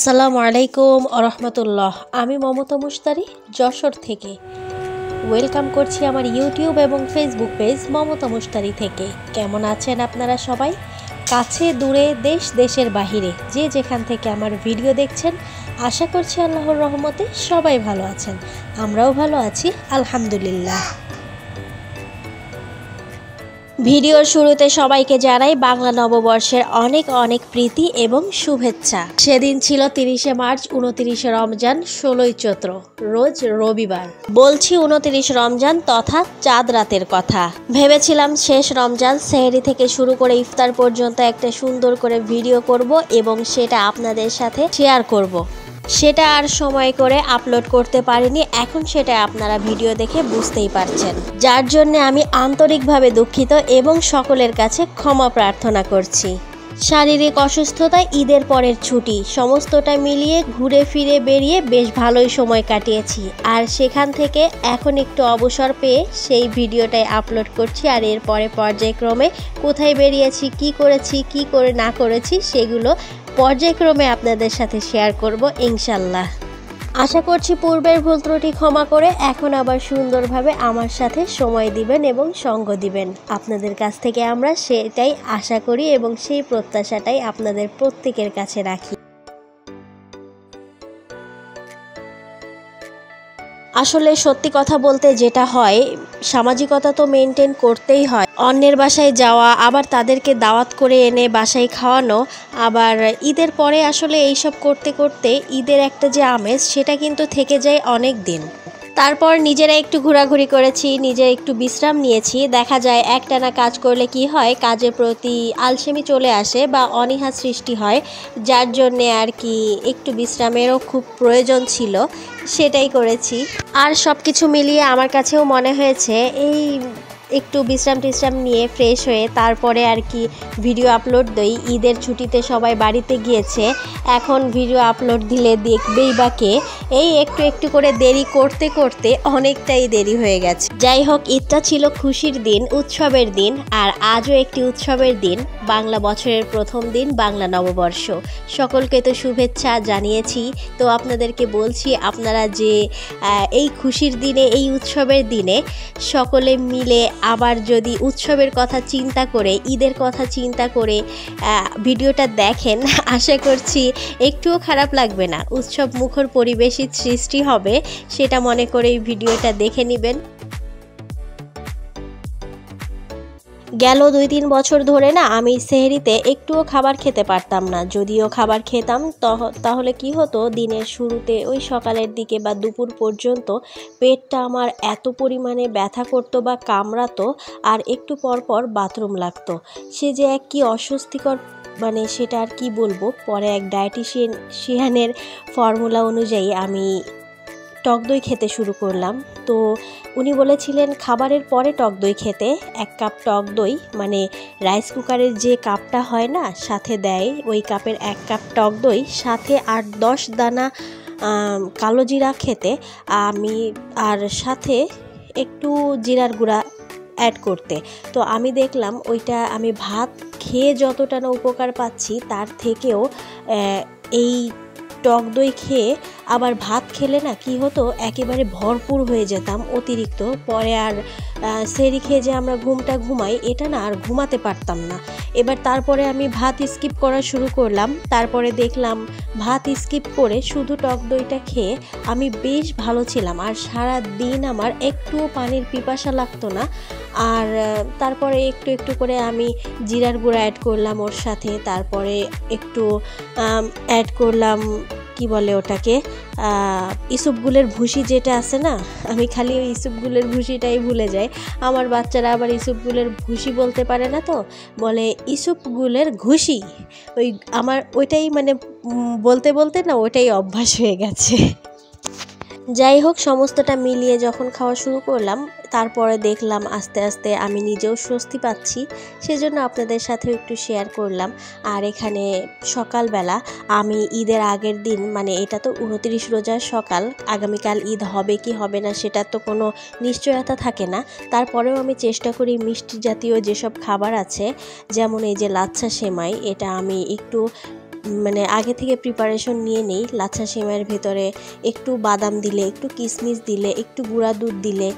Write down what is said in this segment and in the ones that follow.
আসসালামু আলাইকুম আরহামতুল্লাহ। আমি মমতা মুশতারি যশোর থেকে ওয়েলকাম করছি আমার ইউটিউব এবং ফেসবুক পেজ মমতা মুশতারি থেকে। কেমন আছেন আপনারা সবাই? কাছে দূরে দেশ দেশের বাহিরে যে যেখান থেকে আমার ভিডিও দেখছেন, আশা করছি আল্লাহর রহমতে সবাই ভালো আছেন। আমরাও ভালো আছি আলহামদুলিল্লাহ। ভিডিওর শুরুতে সবাইকে জানাই বাংলা নববর্ষের অনেক অনেক প্রীতি এবং শুভেচ্ছা। সেদিন ছিল 30শে মার্চ, 29শে রমজান, 16ই চৈত্র, রোজ রবিবার। বলছি 29 রমজান তথা চাঁদ রাতের কথা। ভেবেছিলাম শেষ রমজান সেহরি থেকে শুরু করে ইফতার পর্যন্ত একটা সুন্দর করে ভিডিও করব এবং সেটা আপনাদের সাথে শেয়ার করব। সেটা আর সময় করে আপলোড করতে পারিনি। এখন সেটা আপনারা ভিডিও দেখে বুঝতেই পারছেন, যার জন্য আমি আন্তরিকভাবে দুঃখিত এবং সকলের কাছে ক্ষমা প্রার্থনা করছি। শারীরিক অসুস্থতা, ঈদের পরের ছুটি, সমস্তটা মিলিয়ে ঘুরে ফিরে বেরিয়ে বেশ ভালোই সময় কাটিয়েছি। আর সেখান থেকে এখন একটু অবসর পেয়ে সেই ভিডিওটাই আপলোড করছি। আর এরপরে পর্যায়ক্রমে কোথায় বেরিয়েছি, কি করেছি, কি করে না করেছি সেগুলো পর্যায়ক্রমে আপনাদের সাথে শেয়ার করব ইনশাল্লাহ। আশা করছি পূর্বের ভুল ত্রুটি ক্ষমা করে এখন আবার সুন্দরভাবে আমার সাথে সময় দিবেন এবং সঙ্গ দিবেন। আপনাদের কাছ থেকে আমরা সেটাই আশা করি এবং সেই প্রত্যাশাটাই আপনাদের প্রত্যেকের কাছে রাখি। আসলে সত্যি কথা বলতে যেটা হয়, সামাজিকতা তো মেনটেন করতেই হয়। অন্যের বাসায় যাওয়া, আবার তাদেরকে দাওয়াত করে এনে বাসায় খাওয়ানো, আবার ঈদের পরে আসলে এইসব করতে করতে ঈদের একটা যে আমেজ সেটা কিন্তু থেকে যায় অনেক দিন। তারপর নিজেরা একটু ঘোরাঘুরি করেছি, নিজেরা একটু বিশ্রাম নিয়েছি। দেখা যায় একটানা কাজ করলে কি হয়, কাজের প্রতি আলসেমি চলে আসে বা অনীহা সৃষ্টি হয়, যার জন্যে আর কি একটু বিশ্রামেরও খুব প্রয়োজন ছিল, সেটাই করেছি। আর সব কিছু মিলিয়ে আমার কাছেও মনে হয়েছে এই একটু বিশ্রাম নিয়ে ফ্রেশ হয়ে তারপরে আর কি ভিডিও আপলোড দিই। ঈদের ছুটিতে সবাই বাড়িতে গিয়েছে, এখন ভিডিও আপলোড দিলে দেখবেই বা কে। এই একটু একটু করে দেরি করতে করতে অনেকটাই দেরি হয়ে গেছে। যাই হোক, ঈদটা ছিল খুশির দিন, উৎসবের দিন। আর আজও একটি উৎসবের দিন, বাংলা বছরের প্রথম দিন, বাংলা নববর্ষ। সকলকে তো শুভেচ্ছা জানিয়েছি। তো আপনাদেরকে বলছি, আপনারা যে এই খুশির দিনে, এই উৎসবের দিনে সকলে মিলে আবার যদি উৎসবের কথা চিন্তা করে, ঈদের কথা চিন্তা করে ভিডিওটা দেখেন, আশা করছি একটুও খারাপ লাগবে না। উৎসব মুখর পরিবেশই সৃষ্টি হবে, সেটা মনে করে এই ভিডিওটা দেখে নেবেন। গেল 2-3 বছর ধরে না আমি সেহরিতে একটুও খাবার খেতে পারতাম না। যদিও খাবার খেতাম তাহলে কি হতো, দিনের শুরুতে ওই সকালের দিকে বা দুপুর পর্যন্ত পেটটা আমার এত পরিমাণে ব্যথা করতো বা কামড়াতো, আর একটু পর পর বাথরুম লাগতো। সে যে এক কি অস্বস্তিকর, মানে সেটা আর কি বলবো। পরে এক ডায়েটিশিয়ানের ফর্মুলা অনুযায়ী আমি টক দই খেতে শুরু করলাম। তো উনি বলেছিলেন খাবারের পরে টক দই খেতে। 1 কাপ টক দই, মানে রাইস কুকারের যে কাপটা হয় না, সাথে দেয় ওই কাপের 1 কাপ টক দই, সাথে 8-10 দানা কালো জিরা খেতে, আর সাথে একটু জিরার গুঁড়া অ্যাড করতে। তো আমি দেখলাম ওইটা আমি ভাত খেয়ে যতটা না উপকার পাচ্ছি, তার থেকেও এই টক দই খেয়ে আবার ভাত খেলে না কি হতো, একেবারে ভরপুর হয়ে যেতাম অতিরিক্ত। পরে আর সেহরি খেয়ে যে আমরা ঘুমটা ঘুমাই, এটা না আর ঘুমাতে পারতাম না। এবার তারপরে আমি ভাত স্কিপ করা শুরু করলাম। তারপরে দেখলাম ভাত স্কিপ করে শুধু টক দইটা খেয়ে আমি বেশ ভালো ছিলাম। আর সারা দিন আমার একটুও পানির পিপাসা লাগতো না। আর তারপরে একটু একটু করে আমি জিরার গুঁড়া অ্যাড করলাম ওর সাথে। তারপরে একটু অ্যাড করলাম, কি বলে ওটাকে, ইসুপগুলের ভুসি যেটা আছে না, আমি খালি ওই ইসুপগুলের ভুসিটাই ভুলে যাই। আমার বাচ্চারা আবার ইসুপগুলের ভুসি বলতে পারে না, তো বলে ইসুপগুলের ঘুষি। আমার ওইটাই মানে বলতে বলতে না ওইটাই অভ্যাস হয়ে গেছে। যাই হোক, সমস্তটা মিলিয়ে যখন খাওয়া শুরু করলাম, তারপরে দেখলাম আস্তে আস্তে আমি নিজেও স্বস্তি পাচ্ছি। সেজন্য আপনাদের সাথেও একটু শেয়ার করলাম। আর এখানে সকালবেলা আমি ঈদের আগের দিন, মানে এটা তো 29 রোজার সকাল, আগামীকাল ঈদ হবে কি হবে না সেটা তো কোনো নিশ্চয়তা থাকে না। তারপরেও আমি চেষ্টা করি মিষ্টি জাতীয় যেসব খাবার আছে, যেমন এই যে লাচ্ছা সেমাই, এটা আমি একটু মানে আগে থেকে প্রিপারেশন নিয়ে নেই। লাচ্ছা সেমাইয়ের ভেতরে একটু বাদাম দিলে, একটু কিশমিশ দিলে, একটু গুঁড়া দুধ দিলে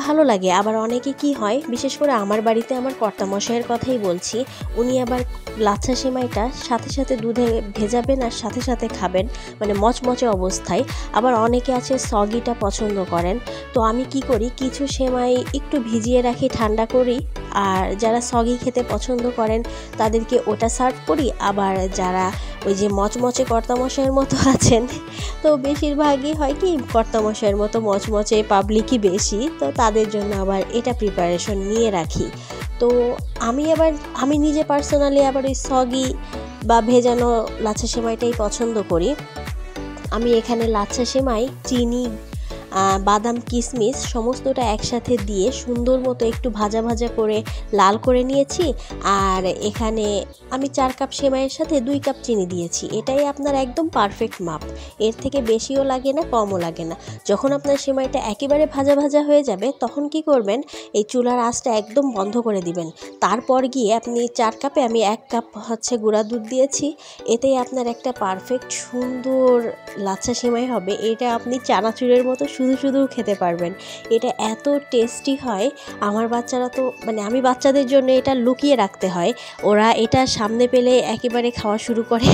ভালো লাগে। আবার অনেকে কি হয়, বিশেষ করে আমার বাড়িতে আমার কর্তামশাইয়ের কথাই বলছি, উনি আবার লাচ্ছা সেমাইটা সাথে সাথে দুধে ভেজাবেন আর সাথে সাথে খাবেন, মানে মচমচে অবস্থায়। আবার অনেকে আছে সগিটা পছন্দ করেন। তো আমি কি করি, কিছু সেমাই একটু ভিজিয়ে রাখি, ঠান্ডা করি, আর যারা সগি খেতে পছন্দ করেন তাদেরকে ওটা সার্ভ করি। আবার যারা ওই যে মচমচে কর্তামশাইয়ের মতো আছেন, তো বেশিরভাগই হয় কি কর্তামশাইয়ের মতো মচমচে পাবলিকই বেশি, তো তাদের জন্য আবার এটা প্রিপারেশন নিয়ে রাখি। তো আমি নিজে পার্সোনালি আবার ওই সগি বা ভেজানো লাচ্ছা সেমাইটাই পছন্দ করি। আমি এখানে লাচ্ছা সেমাই, চিনি, বাদাম, কিশমিশ সমস্তটা একসাথে দিয়ে সুন্দর মতো একটু ভাজা ভাজা করে লাল করে নিয়েছি। আর এখানে আমি 4 কাপ সেমাইয়ের সাথে 2 কাপ চিনি দিয়েছি। এটাই আপনার একদম পারফেক্ট মাপ, এর থেকে বেশিও লাগে না, কমও লাগে না। যখন আপনার সেমাইটা একেবারে ভাজা ভাজা হয়ে যাবে, তখন কি করবেন, এই চুলার আঁচটা একদম বন্ধ করে দিবেন। তারপর গিয়ে আপনি 4 কাপে আমি 1 কাপ গুঁড়া দুধ দিয়েছি। এতেই আপনার একটা পারফেক্ট সুন্দর লাচ্ছা সেমাই হবে। এটা আপনি চানাচুরের মতো শুধু শুধু খেতে পারবেন। এটা এত টেস্টি হয়। আমার বাচ্চারা তো, মানে আমি বাচ্চাদের জন্য এটা লুকিয়ে রাখতে হয়, ওরা এটা সামনে পেলে একেবারে খাওয়া শুরু করে।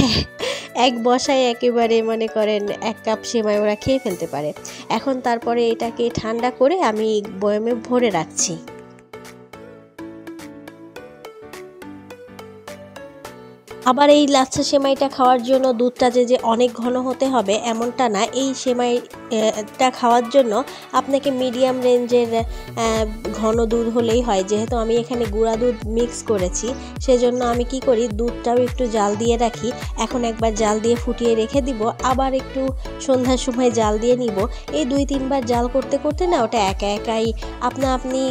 এক বসায় একেবারে মনে করেন 1 কাপ সেমাই ওরা খেয়ে ফেলতে পারে। এখন তারপরে এটাকে ঠান্ডা করে আমি বয়ামে ভরে রাখছি। আবার এই লাচ্ছা সেমাইটা খাওয়ার জন্য দুধটা যে অনেক ঘন হতে হবে এমনটা না। এই সেমাইটা খাওয়ার জন্য আপনাকে মিডিয়াম রেঞ্জের ঘন দুধ হলেই হয়। যেহেতু আমি এখানে গুঁড়া দুধ মিক্স করেছি, সেজন্য আমি কি করি, দুধটাও একটু জাল দিয়ে রাখি। এখন একবার জাল দিয়ে ফুটিয়ে রেখে দিব, আবার একটু সন্ধ্যার সময় জাল দিয়ে নিব। এই 2-3 বার জাল করতে করতে না ওটা একা একাই আপনি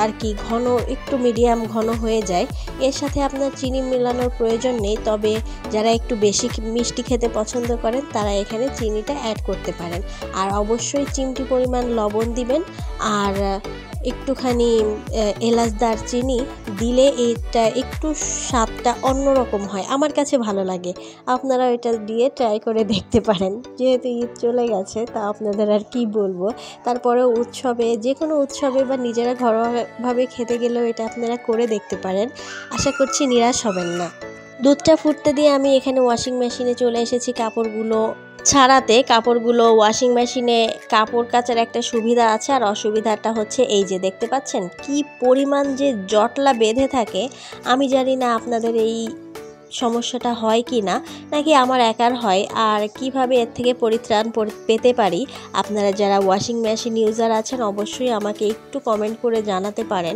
আর কি ঘন, একটু মিডিয়াম ঘন হয়ে যায়। এর সাথে আপনার চিনি মেলানোর প্রয়োজন নেই, তবে যারা একটু বেশি মিষ্টি খেতে পছন্দ করেন তারা এখানে চিনিটা অ্যাড করতে পারেন। আর অবশ্যই চিমটি পরিমাণ লবণ দিবেন, আর একটুখানি এলাচ, দারচিনি দিলে এটা একটু স্বাদটা অন্যরকম হয়, আমার কাছে ভালো লাগে। আপনারা এটা দিয়ে ট্রাই করে দেখতে পারেন। যেহেতু ঈদ চলে গেছে, তা আপনাদের আর কি বলবো। তারপরেও উৎসবে, যে কোনো উৎসবে বা নিজেরা ঘরোয়াভাবে খেতে গেলেও এটা আপনারা করে দেখতে পারেন। আশা করছি নিরাশ হবেন না। দুধটা ফুটতে দিয়ে আমি এখানে ওয়াশিং মেশিনে চলে এসেছি কাপড়গুলো ছাড়াতে। কাপড়গুলো ওয়াশিং মেশিনে কাপড় কাচার একটা সুবিধা আছে, আর অসুবিধাটা হচ্ছে এই যে দেখতে পাচ্ছেন কি পরিমাণ যে জটলা বেঁধে থাকে। আমি জানি না আপনাদের এই সমস্যাটা হয় কি না, নাকি আমার একার হয়, আর কিভাবে এর থেকে পরিত্রাণ পেতে পারি। আপনারা যারা ওয়াশিং মেশিন ইউজার আছেন অবশ্যই আমাকে একটু কমেন্ট করে জানাতে পারেন।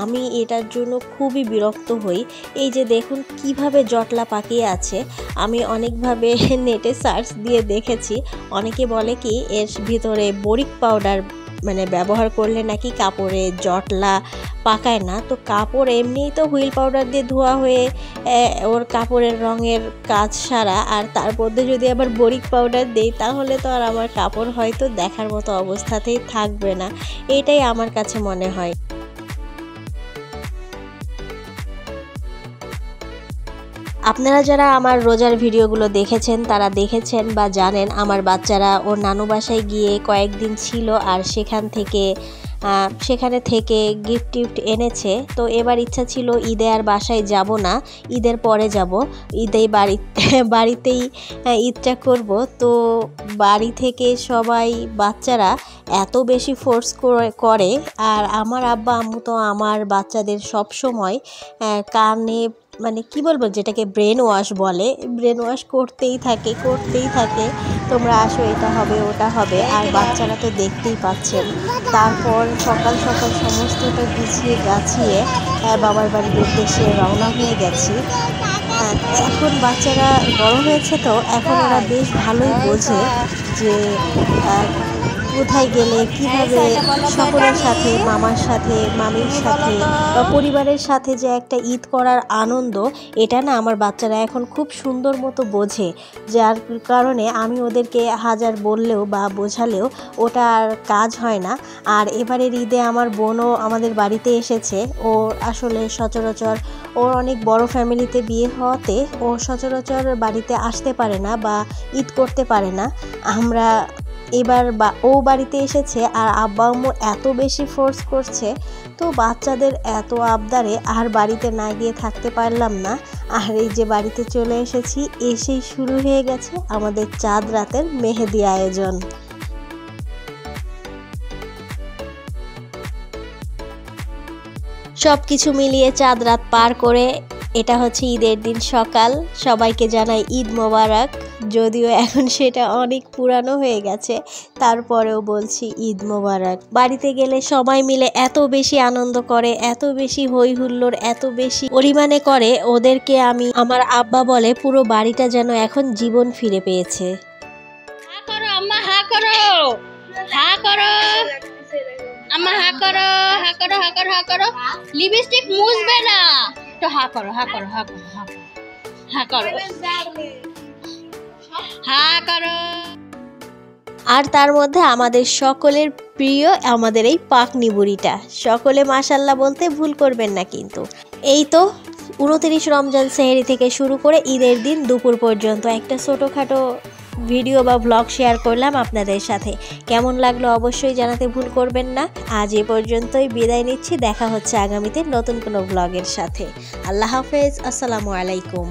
আমি এটার জন্য খুবই বিরক্ত হই। এই যে দেখুন কিভাবে জটলা পাকিয়ে আছে। আমি অনেকভাবে নেটে সার্চ দিয়ে দেখেছি, অনেকে বলে কি এর ভিতরে বোরিক পাউডার মানে ব্যবহার করলে নাকি কাপড়ে জটলা পাকায় না। তো কাপড় এমনিই তো হুইল পাউডার দিয়ে ধোয়া হয়ে ওর কাপড়ের রঙের কাজ সারা, আর তার মধ্যে যদি আবার বোরিক পাউডার দেই তাহলে তো আর আমার কাপড় হয়তো দেখার মতো অবস্থাতেই থাকবে না। এটাই আমার কাছে মনে হয়। আপনারা যারা আমার রোজার ভিডিওগুলো দেখেছেন তারা দেখেছেন বা জানেন আমার বাচ্চারা ওর নানু বাসায় গিয়ে কয়েকদিন ছিল, আর সেখানে থেকে গিফট টিফট এনেছে। তো এবার ইচ্ছা ছিল ঈদে আর বাসায় যাব না, ঈদের পরে যাব, ঈদেই বাড়িতেই ঈদটা করব। তো বাড়ি থেকে সবাই বাচ্চারা এত বেশি ফোর্স করে, আর আমার আব্বা আম্মু তো আমার বাচ্চাদের সব সময় কানে, মানে কি বলবো, যেটাকে ব্রেন ওয়াশ বলে, ব্রেন ওয়াশ করতেই থাকে, তোমরা আসো, এটা হবে ওটা হবে। আর বাচ্চারা তো দেখতেই পাচ্ছেন। তারপর সকাল সকাল সমস্তটা গুছিয়ে গাছিয়ে বাবার বাড়ির উদ্দেশ্যে রওনা হয়ে গেছি। এখন বাচ্চারা বড় হয়েছে, তো এখন ওরা বেশ ভালোই বোঝে যে কোথায় গেলে কিভাবে সকলের সাথে, মামার সাথে, মামির সাথে বা পরিবারের সাথে যে একটা ঈদ করার আনন্দ, এটা না আমার বাচ্চারা এখন খুব সুন্দর মতো বোঝে, যার কারণে আমি ওদেরকে হাজার বললেও বা বোঝালেও ওটা আর কাজ হয় না। আর এবারের ঈদে আমার বোনও আমাদের বাড়িতে এসেছে। ও আসলে সচরাচর ওর অনেক বড় ফ্যামিলিতে বিয়ে হওয়াতে ও সচরাচর বাড়িতে আসতে পারে না বা ঈদ করতে পারে না। আমরা এবার ও বাড়িতে এসেছে আর আব্বা আম্মু এত বেশি ফোর্স করছে, তো বাচ্চাদের এত আবদারে আর বাড়িতে না গিয়ে থাকতে পারলাম না। আর এই যে বাড়িতে চলে এসেছি, এসেই শুরু হয়ে গেছে আমাদের চাঁদ রাতের মেহেদি আয়োজন। সব কিছু মিলিয়ে চাঁদ রাত পার করে এটা হচ্ছে ঈদের দিন সকাল। সবাইকে জানাই ঈদ মোবারক, যদিও এখন সেটা অনেক পুরানো হয়ে গেছে, তারপরেও বলছি ঈদ মোবারক। বাড়িতে গেলে সবাই মিলে এত বেশি আনন্দ করে, এত বেশি হই হুল্লোড় এত বেশি পরিমাণে করে, ওদেরকে আমার আব্বা বলে পুরো বাড়িটা যেন এখন জীবন ফিরে পেয়েছে। হা করো আম্মা, হা করো, হা করো আম্মা, হা করো, হা করো, হা করো, হা করো, লিপস্টিক মুছবে না, তো হা করো, হা করো, হা করো, হা করো, হা করো, হা করো। আর তার মধ্যে আমাদের সকলের প্রিয় আমাদের এই পাকনি বুড়িটা, সকলে মাশাল্লাহ বলতে ভুল করবেন না কিন্তু। এই তো 29 রমজান সেহরি থেকে শুরু করে ঈদের দিন দুপুর পর্যন্ত একটা ছোটোখাটো ভিডিও বা ব্লগ শেয়ার করলাম আপনাদের সাথে। কেমন লাগলো অবশ্যই জানাতে ভুল করবেন না। আজ এ পর্যন্তই বিদায় নিচ্ছি, দেখা হচ্ছে আগামীতে নতুন কোনো ব্লগের সাথে। আল্লাহ হাফেজ, আসসালামু আলাইকুম।